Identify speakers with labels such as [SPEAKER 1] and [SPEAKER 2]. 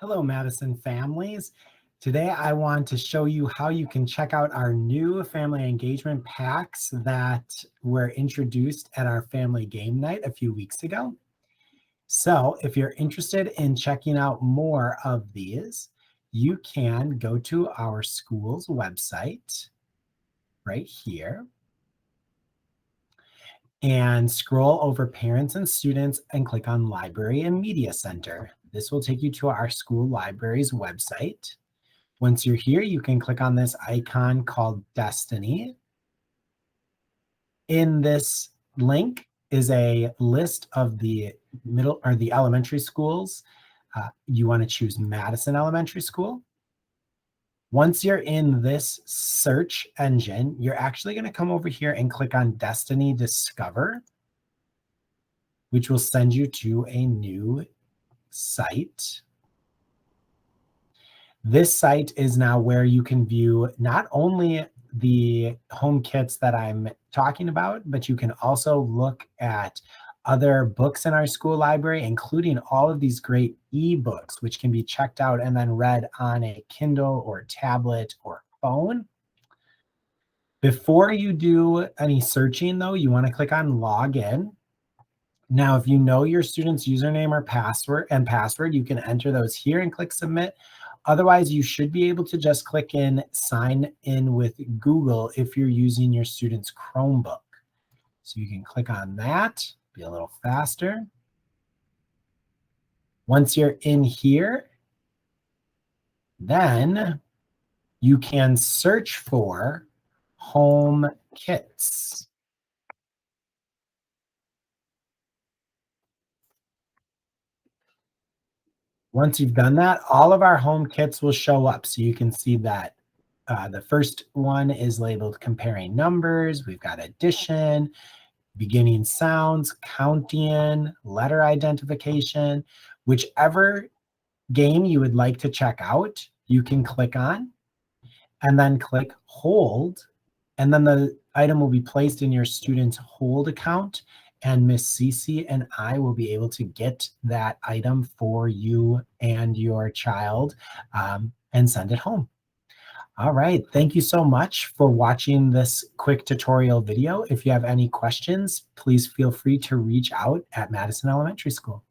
[SPEAKER 1] Hello, Madison families. Today, I want to show you how you can check out our new family engagement packs that were introduced at our family game night a few weeks ago. So if you're interested in checking out more of these, you can go to our school's website right here and scroll over parents and students and click on Library and Media Center. This will take you to our school library's website. Once you're here, you can click on this icon called Destiny. In this link is a list of the middle or the elementary schools. You want to choose Madison Elementary School. Once you're in this search engine, you're actually going to come over here and click on Destiny Discover, which will send you to a new site. This site is now where you can view not only the home kits that I'm talking about, but you can also look at other books in our school library, including all of these great ebooks, which can be checked out and then read on a Kindle or tablet or phone. Before you do any searching, though, you want to click on Login. Now, if you know your student's username or password, you can enter those here and click Submit. Otherwise, you should be able to just click in Sign in with Google if you're using your student's Chromebook. So you can click on that, be a little faster. Once you're in here, then you can search for home kits. Once you've done that, all of our home kits will show up. So you can see that the first one is labeled comparing numbers. We've got addition, beginning sounds, counting, letter identification. Whichever game you would like to check out, you can click on and then click hold. And then the item will be placed in your student's hold account. And Miss Cece and I will be able to get that item for you and your child and send it home. All right, thank you so much for watching this quick tutorial video. If you have any questions, please feel free to reach out at Madison Elementary School.